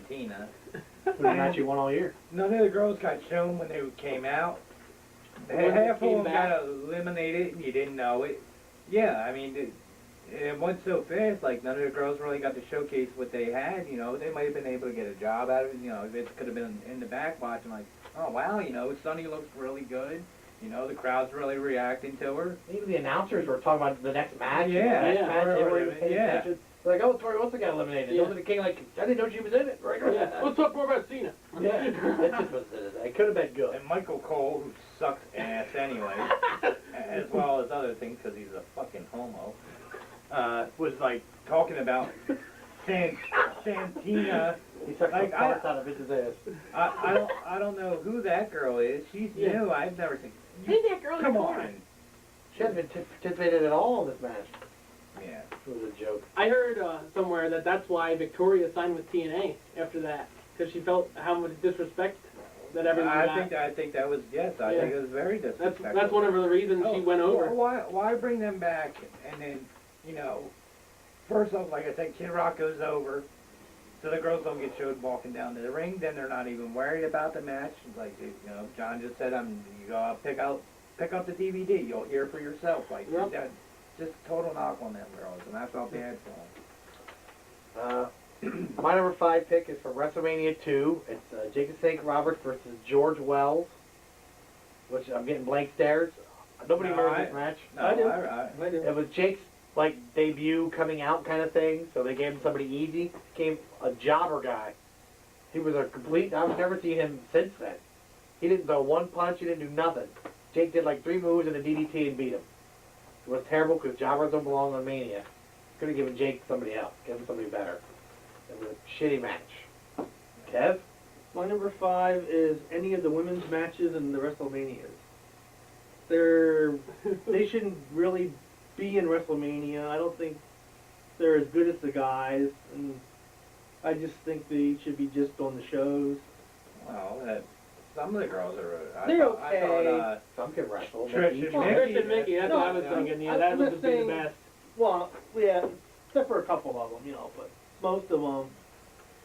Santina. Who's the match you won all year? None of the girls got shown when they came out. When they Half of came them back? got eliminated and you didn't know it. Yeah, I mean, it went so fast, like none of the girls really got to showcase what they had, you know. They might have been able to get a job out of it, you know. It could have been in the back watching like, oh wow, you know, Sunny looks really good. You know, the crowd's really reacting to her. Even the announcers were talking about the next match. Yeah, the next yeah. match. They were even paying Yeah. attention. Like, oh, Tori Wilson got eliminated. Yeah. Those are the king. Like, I didn't know she was in it. Right? Yeah. Let's talk more about Cena. Yeah. It just was. It could have been good. And Michael Cole, who sucks ass anyway, as well as other things because he's a fucking homo, was like talking about Santina. He sucked Like, the parts out of Vince's ass. I don't know who that girl is. She's Yeah. new. I've never seen. Hey, that girl in Come the corner. on. She hasn't participated at all in this match. Yeah. It was a joke. I heard somewhere that that's why Victoria signed with TNA after that, because she felt how much disrespect that everyone got. I think that was yes. I Yeah. think it was very disrespectful. That's one of the reasons she went over. Why bring them back and then first off, like I said, Kid Rock goes over, so the girls don't get showed walking down to the ring. Then they're not even worried about the match. Like John just said, you go out, pick up the DVD. You'll hear for yourself. Like Yep. that, just total knock on them girls, and I felt bad for them. My number 5 pick is from WrestleMania 2. It's Jacob St. Roberts versus George Wells, which I'm getting blank stares. Nobody remembers this match. No, I do. I do. It was Jake's debut coming out kind of thing, so they gave him somebody easy. Became a jobber guy. He was a complete. I've never seen him since then. He didn't throw one punch. He didn't do nothing. Jake did like 3 moves and a DDT and beat him. It was terrible because jobbers don't belong on Mania. Could have given Jake somebody else. Give him somebody better. It was a shitty match. Kev? My number 5 is any of the women's matches in the WrestleManias. They shouldn't really be in WrestleMania. I don't think they're as good as the guys, and I just think they should be just on the shows. Well, some of the girls are. They're I thought, Some can wrestle. Trish and Well, Mickey. Trish and Mickey, that's what I was thinking. Yeah, that I'm would just be the saying- best. Well, yeah, except for a couple of them, but most of them,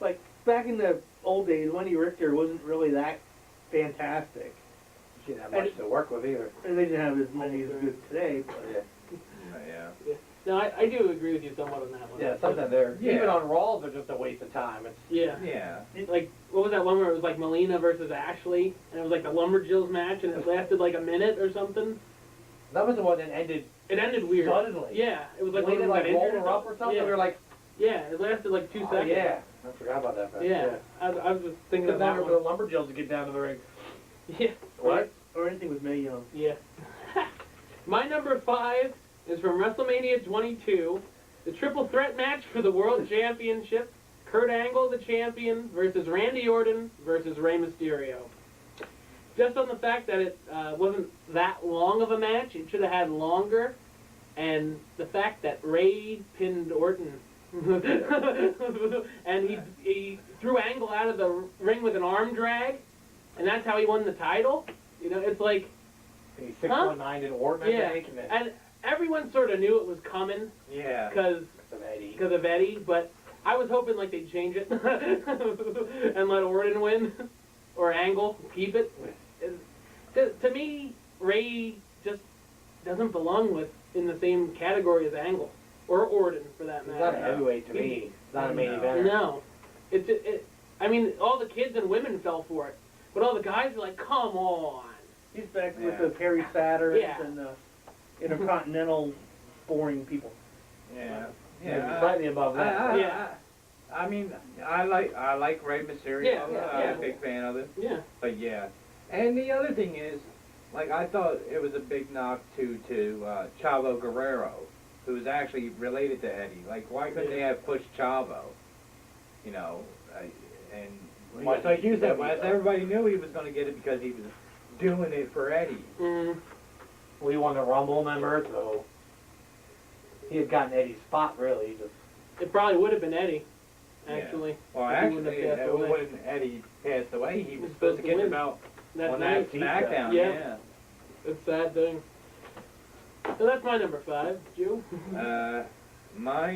like back in the old days, Wendy Richter wasn't really that fantastic, She didn't have much to work with either. and they didn't have as many as good today. But Yeah. No, I do agree with you somewhat on that one. Yeah, sometimes they're Yeah. even on Raw they're just a waste of time. It's Yeah. Yeah. Like, what was that one where it was like Melina versus Ashley, and it was like the Lumberjills match, and it lasted like a minute or something? that was the one that ended It ended weird. suddenly. Yeah, it was like They one of did them like got roll injured her up or something. Yeah. We were like, Yeah, it lasted like 2 oh, seconds. yeah, I forgot about that. Match. Yeah. I was just thinking Because of now that for the one. Lumberjills to get down to the ring. Yeah. What? or anything with Mae Young. Yeah. My number 5 is from WrestleMania 22, the triple threat match for the World Championship. Kurt Angle, the champion, versus Randy Orton versus Rey Mysterio. Just on the fact that it wasn't that long of a match, it should have had longer, and the fact that Ray pinned Orton, and he threw Angle out of the ring with an arm drag, and that's how he won the title. It's like, He's 6'9" in Orton, yeah, I think, and then and everyone sort of knew it was coming Yeah. because of Eddie, but I was hoping like they'd change it and let Orton win or Angle keep it. To me, Ray just doesn't belong in the same category as Angle or Orton for that He's not a matter. heavyweight to me. He's not a main eventer. No, I mean, all the kids and women fell for it, but all the guys are like, come on. He's back with Yeah. the Perry Satterns Yeah. and the Intercontinental boring people. Yeah. Maybe Yeah. slightly above that. Yeah. I mean, I like Rey Mysterio. Yeah, I'm yeah. a big fan of it. Yeah. But yeah. And the other thing is, like, I thought it was a big knock to Chavo Guerrero, who was actually related to Eddie. Like, why couldn't they have pushed Chavo? And much like you said, Wes, everybody knew he was going to get it because he was doing it for Eddie. Mm. We won the Rumble, remember? So he had gotten Eddie's spot, really. He just It probably would have been Eddie, Yeah. actually. Well, if he wouldn't actually, have passed away. when Eddie passed away, he was was supposed to get win him out That on night. that SmackDown. Yeah. It's a sad thing. So that's my number 5. Jew? My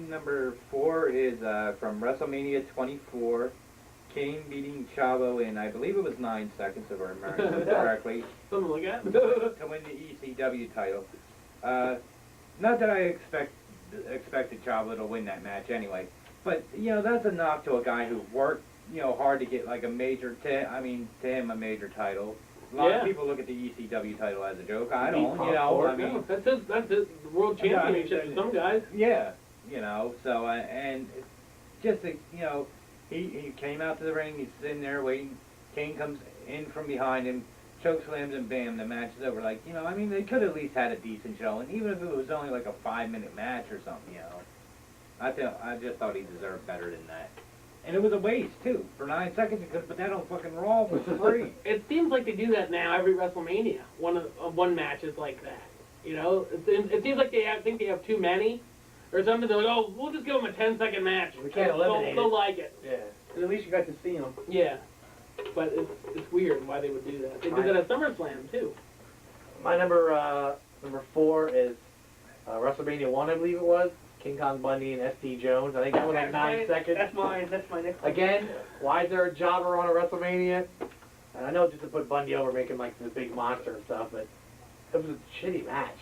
number 4 is from WrestleMania 24, Kane beating Chavo in, I believe it was 9 seconds, if I remember correctly, Something like that. to win the ECW title. Not that I expected Chavo to win that match anyway, but that's a knock to a guy who worked hard to get like a major, to him a major title. A lot of people look at the ECW title as a joke. I don't, I mean, No, that's his world championship to some guys. yeah, so and it's just he came out to the ring. He's sitting there waiting. Kane comes in from behind him, choke slams, and bam, the match is over. Like they could at least had a decent showing, even if it was only like a 5-minute match or something. I just thought he deserved better than that. And it was a waste, too. For 9 seconds, you could have put that on fucking Raw for free. It seems like they do that now every WrestleMania. One match is like that. It seems like they think they have too many or something. They're like, oh, we'll just give them a 10-second match. We can't eliminate They'll it. like it. Yeah. And at least you got to see them. Yeah. But it's weird why they would do that. They did that at SummerSlam, too. My number 4 is WrestleMania 1, I believe it was. King Kong Bundy and S.D. Jones. I think that was like 9 seconds. That's mine. That's my next one. Again, why is there a jobber on a WrestleMania? And I know just to put Bundy over, make him like this big monster and stuff, but it was a shitty match.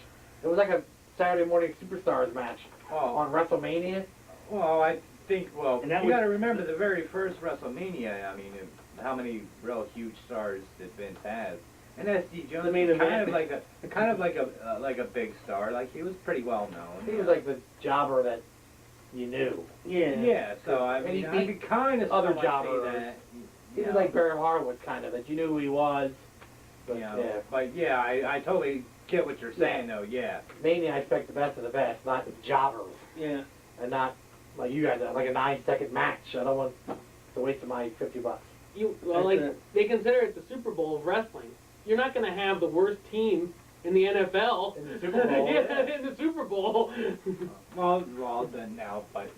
It was like a Saturday Morning Superstars match on WrestleMania. Well, I think, And that you was- got to remember the very first WrestleMania. I mean, how many real huge stars did Vince have? And S.D. Jones The main was event. kind of like a big star. Like he was pretty well known. He was like the jobber that you knew. Yeah. Yeah, so I And mean, he I beat could kind of other somewhat say jobbers. that. He was like Barry Horowitz kind of, that you knew who he was. But yeah. But yeah, I totally get what you're saying though. Yeah. Mainly I expect the best of the best, not jobbers. Yeah. And not like you guys, like a 9-second match. I don't want to waste my $50. They consider it the Super Bowl of wrestling. You're not going to have the worst team in the NFL. In the Super Bowl. Yeah, in the Super Bowl. Well, then now, but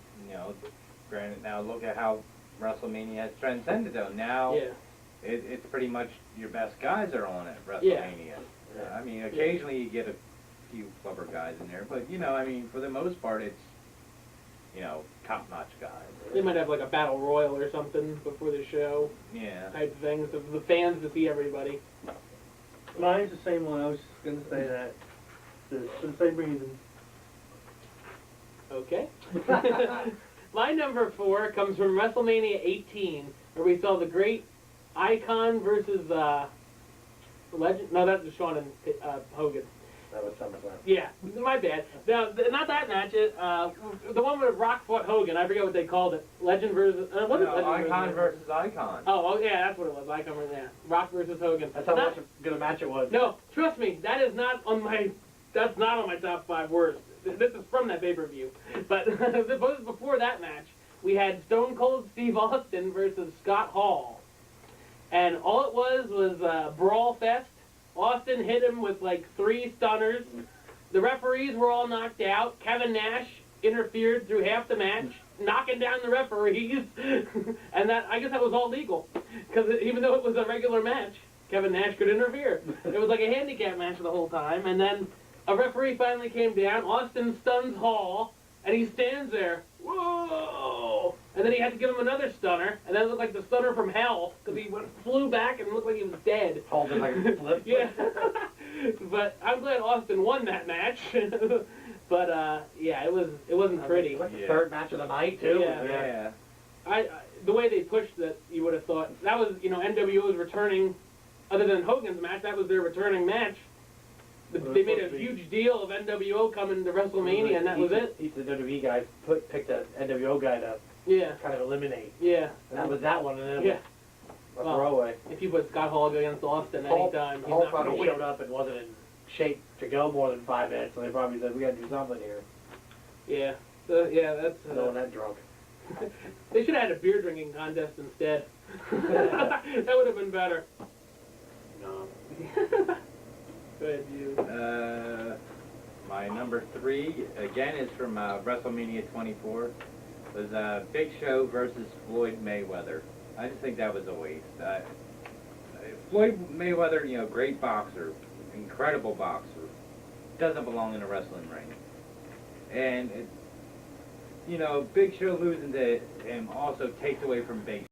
granted, now look at how WrestleMania has transcended though. Now, Yeah. it's pretty much your best guys are on it. WrestleMania. I mean, occasionally you get a few clever guys in there, but I mean, for the most part, it's top-notch guys. They might have like a battle royal or something before the show Yeah. type things of the fans to see everybody. Mine's the same one. I was just going to say that. For the same reason. Okay. My number 4 comes from WrestleMania 18, where we saw the great Icon versus Legend. No, that's Shawn and Hogan. That was SummerSlam. Yeah, my bad. No, not that match. The one where Rock fought Hogan. I forget what they called it. Legend versus. What is Legend Icon versus Icon. Oh, yeah, that's what it was. Icon versus Rock versus Hogan. That's how much good a match it was. No, trust me, that is not on my. That's not on my top 5 worst. This is from that pay-per-view. But before that match, we had Stone Cold Steve Austin versus Scott Hall, and all it was a brawl fest. Austin hit him with like 3 stunners. The referees were all knocked out. Kevin Nash interfered through half the match, knocking down the referees, and I guess that was all legal, because even though it was a regular match, Kevin Nash could interfere. It was like a handicap match the whole time, and then a referee finally came down. Austin stuns Hall, and he stands there. Whoa! And then he had to give him another stunner, and then it looked like the stunner from hell, because he flew back and looked like he was dead. Called it like a flip. Yeah. But I'm glad Austin won that match. But yeah, it wasn't pretty. Like the third match of the night too. Yeah. The way they pushed that, you would have thought that was NWO's returning. Other than Hogan's match, that was their returning match. They made a huge deal of NWO coming to WrestleMania, and that was it. Each of the WWE guys picked an NWO guy to kind of eliminate. Yeah. And that was that one, and then Yeah. a throwaway. If you put Scott Hall against Austin anytime, he's Hall not going to probably win. showed up and wasn't in shape to go more than 5 minutes, so they probably said, we got to do something here. Yeah. That's... No one that drunk. They should have had a beer drinking contest instead. That would have been better. No. Go ahead, you. My number 3 again is from WrestleMania 24. Was Big Show versus Floyd Mayweather. I just think that was a waste. Floyd Mayweather, great boxer, incredible boxer, doesn't belong in a wrestling ring. And Big Show losing to him also takes away from Big